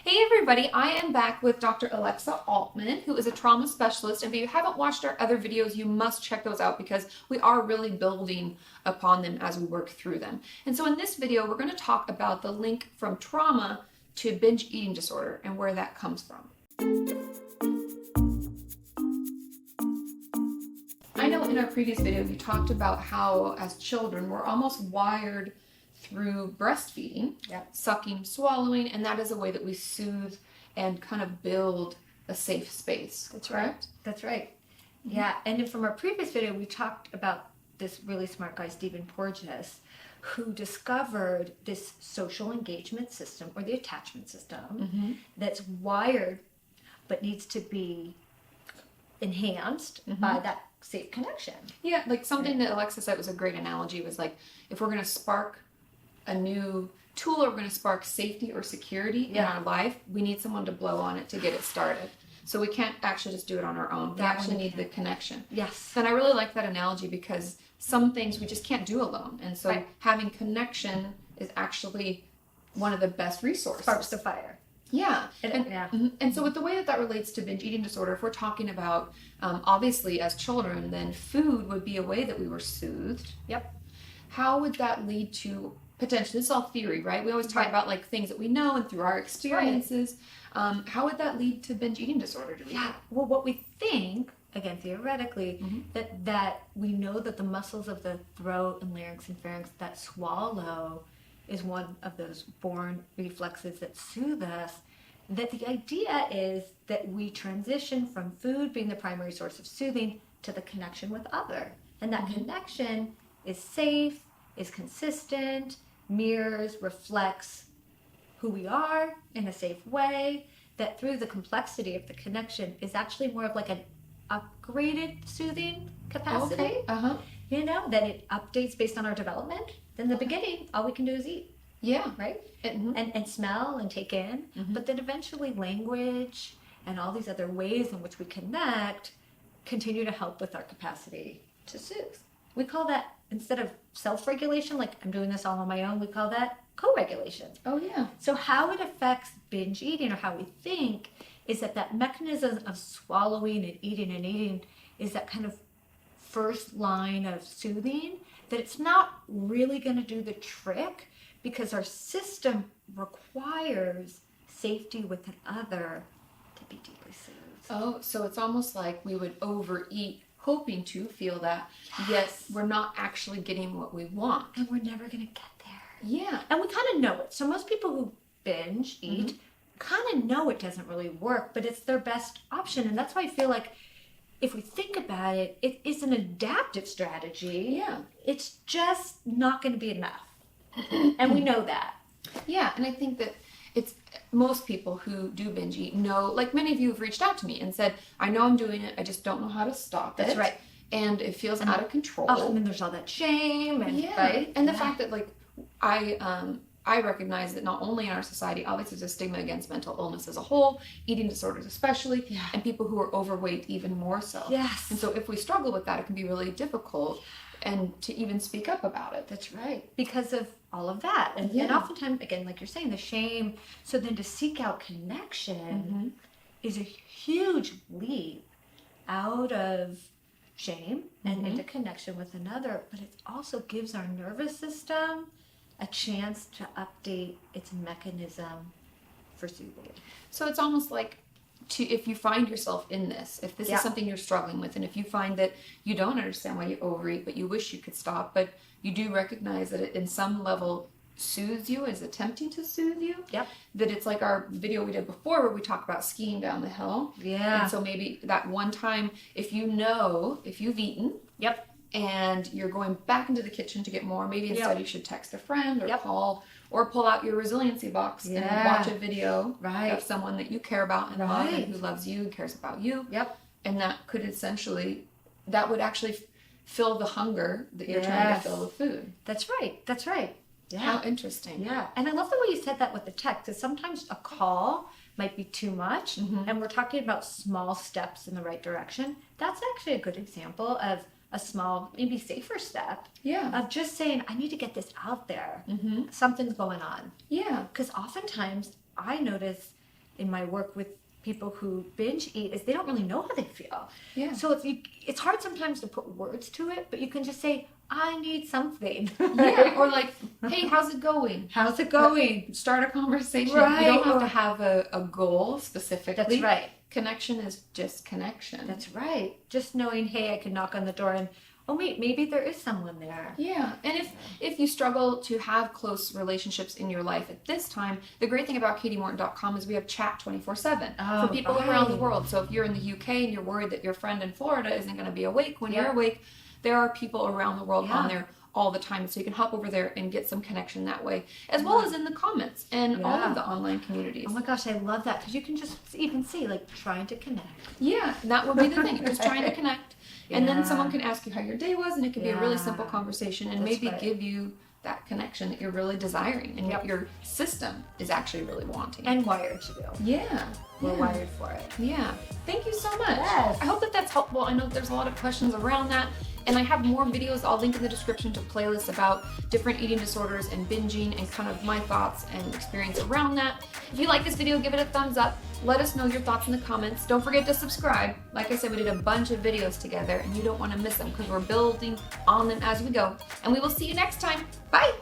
Hey everybody, I am back with Dr. Alexa Altman, who is a trauma specialist. And if you haven't watched our other videos, you must check those out because we are really building upon them as we work through them. And so in this video, we're going to talk about the link from trauma to binge eating disorder and where that comes from. I know in our previous video, you talked about how as children, we're almost wired through breastfeeding, sucking, swallowing, and that is a way that we soothe and kind of build a safe space. That's correct? right. That's right. Yeah, and then from our previous video, we talked about this really smart guy, Stephen Porges, who discovered this social engagement system or the attachment system that's wired but needs to be enhanced by that safe connection. Yeah, like something that Alexa said was a great analogy was like, if we're going to spark a new tool or we're going to spark safety or security in our life, we need someone to blow on it to get it started. So we can't actually just do it on our own. We actually need the connection. Yes. And I really like that analogy because some things we just can't do alone. And so having connection is actually one of the best resources. Sparks the fire. Yeah. And so with the way that relates to binge eating disorder, if we're talking about, obviously as children, then food would be a way that we were soothed. Yep. How would that lead to potentially, this is all theory, right? We always talk about like things that we know and through our experiences. How would that lead to binge eating disorder? Well, what we think, again, theoretically, that we know that the muscles of the throat and larynx and pharynx that swallow is one of those born reflexes that soothe us, that the idea is that we transition from food being the primary source of soothing to the connection with other. And that connection is safe, is consistent, mirrors, reflects who we are in a safe way, that through the complexity of the connection is actually more of like an upgraded soothing capacity. You know, that it updates based on our development. In the beginning, all we can do is eat. Yeah. Right? And smell and take in. But then eventually language and all these other ways in which we connect continue to help with our capacity to soothe. We call that, instead of self-regulation, like I'm doing this all on my own, we call that co-regulation. Oh, yeah. So how it affects binge eating, or how we think, is that mechanism of swallowing and eating is that kind of first line of soothing, that it's not really going to do the trick because our system requires safety with another to be deeply soothed. Oh, so it's almost like we would overeat hoping to feel that, yet we're not actually getting what we want. And we're never going to get there. Yeah. And we kind of know it. So most people who binge eat kind of know it doesn't really work, but it's their best option. And that's why I feel like if we think about it, it is an adaptive strategy. Yeah. It's just not going to be enough. And we know that. Yeah, and I think that it's most people who do binge eat know, like many of you have reached out to me and said, I know I'm doing it, I just don't know how to stop it. That's right. And it feels out of control. Oh, and then there's all that shame and right? And the fact that like I recognize that not only in our society, obviously there's a stigma against mental illness as a whole, eating disorders especially, and people who are overweight even more so. Yes. And so if we struggle with that, it can be really difficult and to even speak up about it. That's right. Because of all of that. And oftentimes, again, like you're saying, the shame. So then to seek out connection is a huge leap out of shame and into connection with another. But it also gives our nervous system a chance to update its mechanism for soothing. So it's almost like if you find yourself in this, if this is something you're struggling with, and if you find that you don't understand why you overeat, but you wish you could stop, but you do recognize that it in some level soothes you, is attempting to soothe you, that it's like our video we did before where we talk about skiing down the hill. And so maybe that one time, if you've eaten, and you're going back into the kitchen to get more, maybe instead you should text a friend or call or pull out your resiliency box and watch a video of someone that you care about and love and who loves you and cares about you. And that could essentially, that would actually fill the hunger that you're trying to fill with food. That's right. That's right. Yeah. How interesting. Yeah. And I love the way you said that with the text, because sometimes a call might be too much, and we're talking about small steps in the right direction. That's actually a good example of a small, maybe safer step of just saying, I need to get this out there. Something's going on. Yeah. Because oftentimes I notice in my work with people who binge eat is they don't really know how they feel. Yeah. So it's hard sometimes to put words to it, but you can just say, I need something. Yeah. Or like, hey, how's it going? How's it going? Start a conversation. Right. You don't have to have a goal specifically. That's right. Connection is just connection. That's right. Just knowing, hey, I can knock on the door and, oh wait, maybe there is someone there. Yeah, and if you struggle to have close relationships in your life at this time, the great thing about KatiMorton.com is we have chat 24/7 for people around the world. So if you're in the UK and you're worried that your friend in Florida isn't going to be awake when you're awake, there are people around the world on there all the time. So you can hop over there and get some connection that way, as well as in the comments and all of the online communities. Oh my gosh, I love that, because you can just even see, like, trying to connect. Yeah, that would be the thing. Just trying to connect. And then someone can ask you how your day was, and it could be a really simple conversation and maybe give you that connection that you're really desiring and what your system is actually really wanting. And wired to do. Yeah. We're wired for it. Yeah. Thank you so much. Yes. I hope that that's helpful. I know there's a lot of questions around that. And I have more videos I'll link in the description to playlists about different eating disorders and binging and kind of my thoughts and experience around that. If you like this video, give it a thumbs up. Let us know your thoughts in the comments. Don't forget to subscribe. Like I said, we did a bunch of videos together and you don't want to miss them because we're building on them as we go. And we will see you next time. Bye!